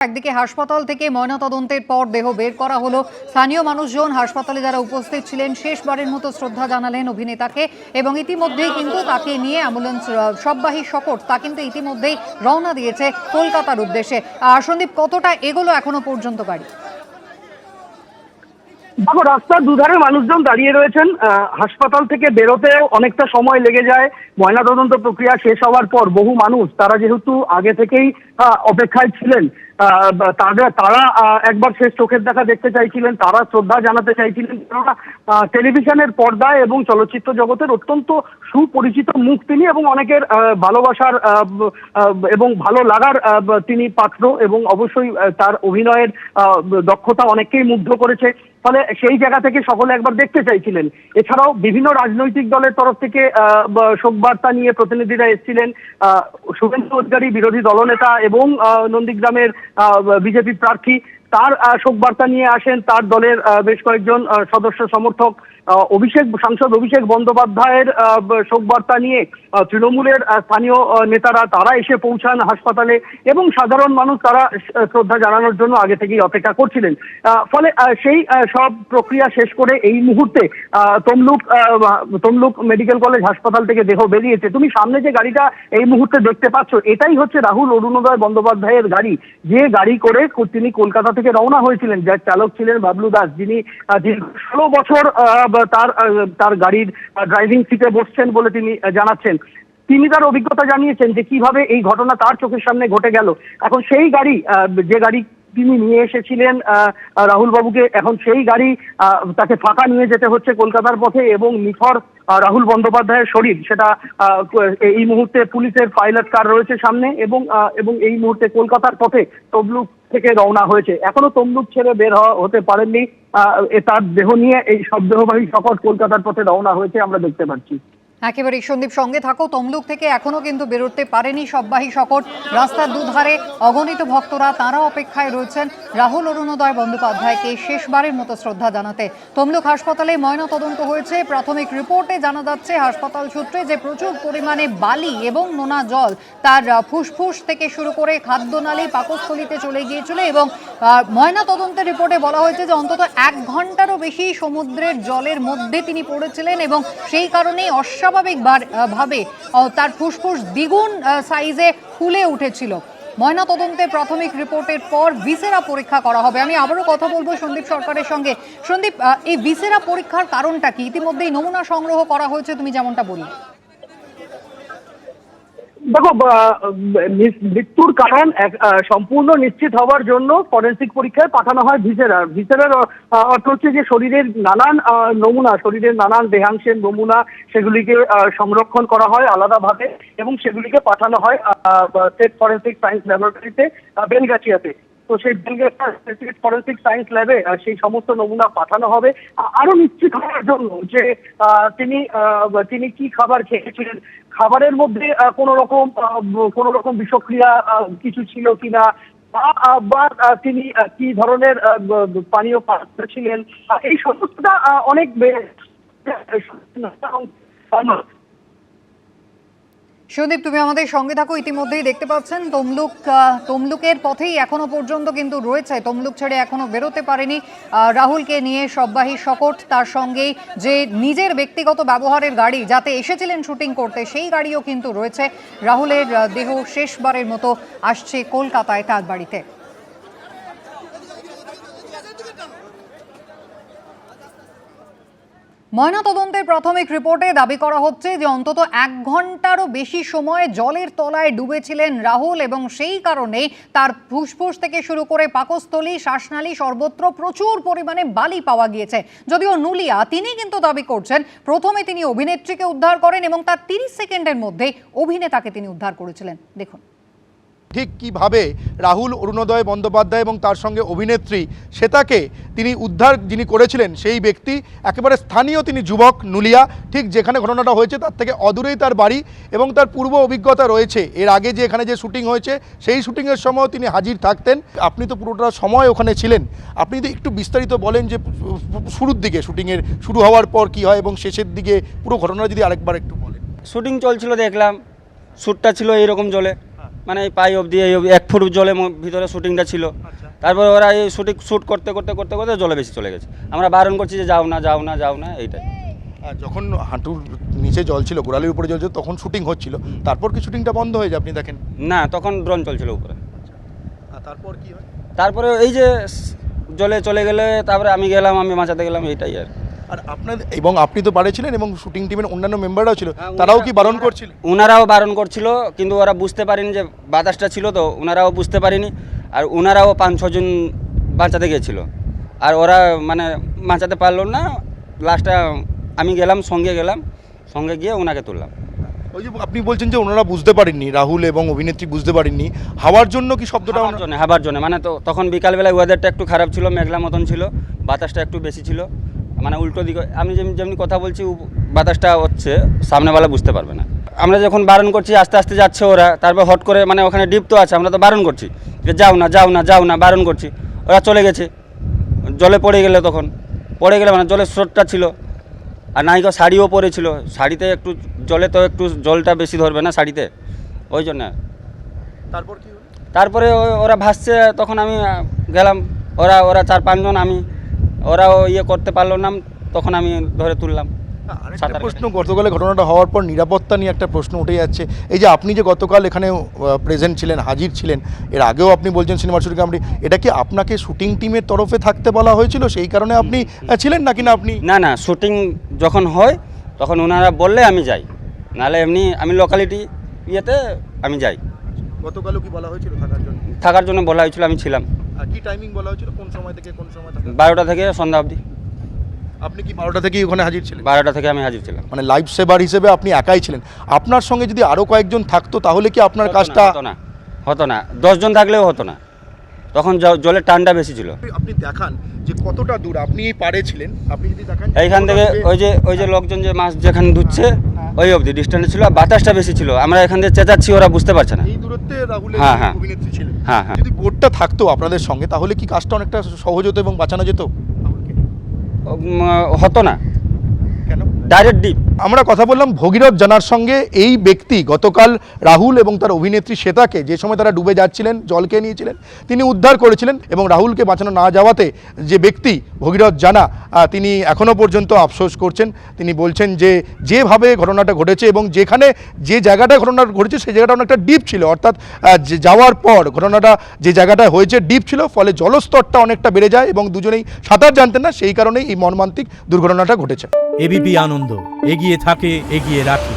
একদিকে হাসপাতাল থেকে ময়নাতদন্তের পর দেহ বের করা হলো। স্থানীয় মানুষজন, হাসপাতালে যারা উপস্থিত ছিলেন, শেষবারের মতো শ্রদ্ধা জানালেন অভিনেতাকে এবং ইতিমধ্যেই কিন্তু তাকে নিয়ে অ্যাম্বুলেন্স শববাহী শকট তা কিন্তু ইতিমধ্যেই রওনা দিয়েছে কলকাতার উদ্দেশ্যে। সন্দীপ, কতটা এগোলো এখনো পর্যন্ত গাড়ি? দেখো, রাস্তার দুধারে মানুষজন দাঁড়িয়ে রয়েছেন। হাসপাতাল থেকে বেরোতেও অনেকটা সময় লেগে যায়। ময়নাতদন্ত প্রক্রিয়া শেষ হওয়ার পর বহু মানুষ, তারা যেহেতু আগে থেকেই অপেক্ষায় ছিলেন, তারা একবার শেষ চোখের দেখা দেখতে চাইছিলেন, তারা শ্রদ্ধা জানাতে চাইছিলেন। কেননা টেলিভিশনের পর্দায় এবং চলচ্চিত্র জগতের অত্যন্ত সুপরিচিত মুখ তিনি, এবং অনেকের ভালোবাসার এবং ভালো লাগার তিনি পাত্র, এবং অবশ্যই তার অভিনয়ের দক্ষতা অনেককেই মুগ্ধ করেছে। ফলে সেই জায়গা থেকে সকলে একবার দেখতে চাইছিলেন। এছাড়াও বিভিন্ন রাজনৈতিক দলের তরফ থেকে শোকবার্তা নিয়ে প্রতিনিধিরা এসেছিলেন। শুভেন্দু অধিকারী বিরোধী দলনেতা এবং নন্দীগ্রামের বিজেপি প্রার্থী, তার শোকবার্তা নিয়ে আসেন তার দলের বেশ কয়েকজন সদস্য সমর্থক। সাংসদ অভিষেক বন্দ্যোপাধ্যায়ের শোকবার্তা নিয়ে তৃণমূলের স্থানীয় নেতারা তারা এসে পৌঁছান হাসপাতালে, এবং সাধারণ মানুষ তারা শ্রদ্ধা জানানোর জন্য আগে থেকেই অপেক্ষা করছিলেন। ফলে সেই সব প্রক্রিয়া শেষ করে এই মুহূর্তে তমলুক মেডিকেল কলেজ হাসপাতাল থেকে দেহ বেরিয়েছে। তুমি সামনে যে গাড়িটা এই মুহূর্তে দেখতে পাচ্ছ, এটাই হচ্ছে রাহুল অরুণোদয় বন্দ্যোপাধ্যায়ের গাড়ি, যে গাড়ি করে তিনি কলকাতা থেকে রওনা হয়েছিলেন। যার চালক ছিলেন বাবলু দাস, যিনি 16 বছর তার গাড়ির ড্রাইভিং সিটে বসছেন বলে তিনি জানাচ্ছেন। তিনি তার অভিজ্ঞতা জানিয়েছেন যে কিভাবে এই ঘটনা তার চোখের সামনে ঘটে গেল। এখন সেই গাড়ি, যে গাড়ি তিনি নিয়ে এসেছিলেন রাহুল বাবুকে, এখন সেই গাড়ি তাকে ফাঁকা নিয়ে যেতে হচ্ছে কলকাতার পথে, এবং নিথর রাহুল বন্দ্যোপাধ্যায়ের শরীর, সেটা এই মুহূর্তে পুলিশের পাইলট কার রয়েছে সামনে, এবং এই মুহূর্তে কলকাতার পথে তমলুক থেকে রওনা হয়েছে। এখনো তমলুক ছেড়ে বের হতে পারেননি। তার দেহ নিয়ে এই শবদেহবাহী শকট কলকাতার পথে রওনা হয়েছে, আমরা দেখতে পাচ্ছি। একেবারেই সন্দীপ, সঙ্গে থাকো। তমলুক থেকে এখনো কিন্তু বেরোতে পারেনি শববাহী শকট। রাস্তার দুধারে অগণিত ভক্তরা, তারা অপেক্ষায় রয়েছেন রাহুল অরুণোদয় বন্দ্যোপাধ্যায়কে শেষবারের মতো শ্রদ্ধা জানাতে। তমলুক হাসপাতালে ময়নাতদন্ত হয়েছে। প্রাথমিক রিপোর্টে জানা যাচ্ছে হাসপাতাল সূত্রে যে প্রচুর পরিমাণে বালি এবং নোনা জল তার ফুসফুস থেকে শুরু করে খাদ্যনালী পাকস্থলীতে চলে গিয়েছিল, এবং ময়নাতদন্তের রিপোর্টে বলা হয়েছে যে অন্তত 1 ঘন্টারও বেশি সমুদ্রের জলের মধ্যে তিনি পড়েছিলেন, এবং সেই কারণেই অস্বাভাবিকভাবে তার ফুসফুস দ্বিগুণ সাইজে ফুলে উঠেছিল। ময়নাতদন্তের প্রাথমিক রিপোর্টের পর ভিসেরা পরীক্ষা করা হবে। আমি আবারও কথা বলবো সন্দীপ সরকারের সঙ্গে। সন্দীপ, এই ভিসেরা পরীক্ষার কারণটা কি? ইতিমধ্যেই নমুনা সংগ্রহ করা হয়েছে, তুমি যেমনটা বললে। দেখো, মৃত্যুর কারণ সম্পূর্ণ নিশ্চিত হওয়ার জন্য ফরেনসিক পরীক্ষায় পাঠানো হয় ভিসেরার অর্থ হচ্ছে যে শরীরের নানান নমুনা, শরীরের নানান দেহাংশের নমুনা, সেগুলিকে সংরক্ষণ করা হয় আলাদাভাবে, এবং সেগুলিকে পাঠানো হয় স্টেট ফরেনসিক সায়েন্স ল্যাবরেটরিতে বেলগাছিয়াতে। তো সেই বেলগাছিয়া ফরেনসিক সায়েন্স ল্যাবে সেই সমস্ত নমুনা পাঠানো হবে, আরো নিশ্চিত হওয়ার জন্য যে তিনি কি খাবার খেয়েছিলেন, খাবারের মধ্যে কোনো রকম বিষক্রিয়া কিছু ছিল কিনা, বা তিনি কি ধরনের পানীয় পান করেছিলেন, এই সমস্তটা অনেক সন্দীপ, তুমি আমাদের সঙ্গে থাকো। ইতিমধ্যেই দেখতে পাচ্ছেন তমলুকের পথেই এখনো পর্যন্ত কিন্তু রয়েছে। তমলুক ছেড়ে এখনো বেরোতে পারেনি রাহুলকে নিয়ে শববাহী শকট, তার সঙ্গেই যে নিজের ব্যক্তিগত ব্যবহারের গাড়ি যাতে এসেছিলেন শুটিং করতে, সেই গাড়িও কিন্তু রয়েছে। রাহুলের দেহ শেষবারের মতো আসছে কলকাতায় তার বাড়িতে। ময়নাতদন্তের প্রাথমিক রিপোর্টে দাবি করা হচ্ছে যে অন্তত 1 ঘন্টারও বেশি সময় জলের তলায় ডুবেছিলেন রাহুল, এবং সেই কারণেই তার ফুসফুস থেকে শুরু করে পাকস্থলী, শ্বাসনালী সর্বত্র প্রচুর পরিমাণে বালি পাওয়া গিয়েছে। যদিও নুলিয়া তিনি কিন্তু দাবি করছেন প্রথমে তিনি অভিনেত্রীকে উদ্ধার করেন, এবং তার 30 সেকেন্ডের মধ্যেই অভিনেতাকে তিনি উদ্ধার করেছিলেন। দেখুন ঠিক কীভাবে রাহুল অরুণোদয় বন্দ্যোপাধ্যায় এবং তার সঙ্গে অভিনেত্রী শ্বেতাকে তিনি উদ্ধার যিনি করেছিলেন, সেই ব্যক্তি একেবারে স্থানীয়, তিনি যুবক নুলিয়া, ঠিক যেখানে ঘটনাটা হয়েছে তার থেকে অদূরেই তার বাড়ি, এবং তার পূর্ব অভিজ্ঞতা রয়েছে। এর আগে যে এখানে যে শুটিং হয়েছে সেই শুটিংয়ের সময় তিনি হাজির থাকতেন। আপনি তো পুরোটা সময় ওখানে ছিলেন, আপনি যদি একটু বিস্তারিত বলেন যে শুরুর দিকে, শুটিংয়ের শুরু হওয়ার পর কী হয়, এবং শেষের দিকে পুরো ঘটনা যদি আরেকবার একটু বলেন। শুটিং চলছিল, দেখলাম শ্যুটটা ছিল এইরকম জলে, মানে এই পাই অবধি এই অবধি 1 ফুট জলের ভিতরে শুটিংটা ছিল। তারপরে ওরা এই শ্যুট করতে করতে করতে করতে জলে বেশি চলে গেছে। আমরা বারণ করছি যে যাও না যাও না যাও না, এইটাই। আর যখন হাঁটুর নিচে জল ছিল, গোড়ালির উপরে জল ছিল, তখন শুটিং হচ্ছিল, তারপর কি শুটিংটা বন্ধ হয়ে যায় আপনি দেখেন? না, তখন ড্রোন চলছিল উপরে। আর তারপর কি হয়? তারপরে এই যে জলে চলে গেলে তারপরে আমি গেলাম, আমি বাঁচাতে গেলাম, এইটাই আর। আর আপনাদের এবং আপনি তো পারে ছিলেন এবং শুটিং টিমের অন্যান্য মেম্বাররাও ছিল, তারাও কি বারণ করছিল? ওনারাও বারণ করছিল, কিন্তু ওরা বুঝতে পারেনি যে বাতাসটা ছিল, তো ওনারাও বুঝতে পারেনি। আর ওনারাও 5-6 জন বাঁচাতে গিয়েছিল, আর ওরা মানে বাঁচাতে পারলো না। লাস্টে আমি গেলাম, সঙ্গে গিয়ে ওনাকে তুললাম। ওই যে আপনি বলছেন যে ওনারা বুঝতে পারেননি, রাহুল এবং অভিনেত্রী বুঝতে পারেননি, হাওয়ার জন্য কি শব্দটা? হাবার জন্য মানে তো তখন বিকালবেলায় ওয়েদারটা একটু খারাপ ছিল, মেঘলা মতন ছিল, বাতাসটা একটু বেশি ছিল, মানে উল্টো দিকে আমি যেমনি কথা বলছি বাতাসটা হচ্ছে, সামনেওয়ালা বুঝতে পারবে না। আমরা যখন বারণ করছি আস্তে আস্তে যাচ্ছে ওরা, তারপর হট করে মানে ওখানে ডিপ তো আছে, আমরা তো বারণ করছি যে যাও না যাও না যাও না, বারণ করছি, ওরা চলে গেছে। জলে পড়ে গেলে মানে জলের স্রোতটা ছিল, আর নায়িকা শাড়িও পরেছিল, শাড়িতে একটু জলে তো একটু জলটা বেশি ধরবে না শাড়িতে, ওই জন্য। তারপর কি হলো? তারপরে ওরা ভাসছে, তখন আমি গেলাম, ওরা 4-5 জন, ওরাও ইয়ে করতে পারলো না, তখন আমি ধরে তুললাম। আরেকটা প্রশ্ন, গতকালে ঘটনাটা হওয়ার পর নিরাপত্তা নিয়ে একটা প্রশ্ন উঠে যাচ্ছে। এই যে আপনি যে গতকাল এখানে প্রেজেন্ট ছিলেন, হাজির ছিলেন, এর আগেও আপনি বলছেন সিনেমার শুটিং আপনি, এটা কি আপনাকে শুটিং টিমের তরফে থাকতে বলা হয়েছিল, সেই কারণে আপনি ছিলেন নাকি না আপনি? না, শুটিং যখন হয় তখন ওনারা বললে আমি যাই, নাহলে এমনি আমি লোকালিটি ইয়েতে আমি যাই। গতকালও কি বলা হয়েছিল থাকার জন্য বলা হয়েছিল, আমি ছিলাম। আর কি টাইমিং বলা হয়েছিল, কোন সময় থেকে কোন সময় থাকা? 12টা থেকে সন্ধ্যা অবধি। আপনি কি 12টা থেকেই ওখানে হাজির ছিলেন? 12টা থেকে আমি হাজির ছিলাম। মানে লাইফ সেভার হিসেবে আপনি একাই ছিলেন। আপনার সঙ্গে যদি আরও কয়েকজন থাকতো তাহলে কি আপনার কাজটা? হতো না, 10 জন থাকলেও হতো না, তখন জলের টানটা বেশি ছিল। আপনি দেখান যে কতটা দূর আপনি এই পাড়ে ছিলেন, আপনি যদি দেখান এইখান থেকে ওই যে লোকজন যে মাছ যেখানে ধুচ্ছে ওই অবধি ডিস্টেন্স ছিল, আর বাতাসটা বেশি ছিল, আমরা এখান থেকে চেঁচাচ্ছি, ওরা বুঝতে পারছে না। এই দূরত্বে রাহুলের হ্যাঁ। অভিনেত্রী ছিলেন। হ্যাঁ। যদি বোটটা থাকতো আপনাদের সঙ্গে তাহলে কি কাজটা অনেকটা সহজ হতো এবং বাঁচানো যেত? হতো না, কেন? Direct deep. আমরা কথা বললাম ভগীরথ জানার সঙ্গে। এই ব্যক্তি গতকাল রাহুল এবং তার অভিনেত্রী শ্বেতাকে, যে সময় তারা ডুবে যাচ্ছিলেন, জলকে নিয়েছিলেন, তিনি উদ্ধার করেছিলেন এবং রাহুলকে বাঁচানো না যাওয়াতে যে ব্যক্তি ভগীরথ জানা, তিনি এখনও পর্যন্ত আফসোস করছেন। তিনি বলছেন যে যেভাবে ঘটনাটা ঘটেছে এবং যেখানে যে জায়গাটায় ঘটনাটা ঘটেছে সেই জায়গাটা অনেকটা ডিপ ছিল, অর্থাৎ যাওয়ার পর ঘটনাটা যে জায়গাটায় হয়েছে ডিপ ছিল, ফলে জলস্তরটা অনেকটা বেড়ে যায় এবং দুজনেই সাঁতার জানতেন না, সেই কারণেই এই মর্মান্তিক দুর্ঘটনাটা ঘটেছে। এবিপি আনন্দ, এগিয়ে থাকে, এগিয়ে রাখে।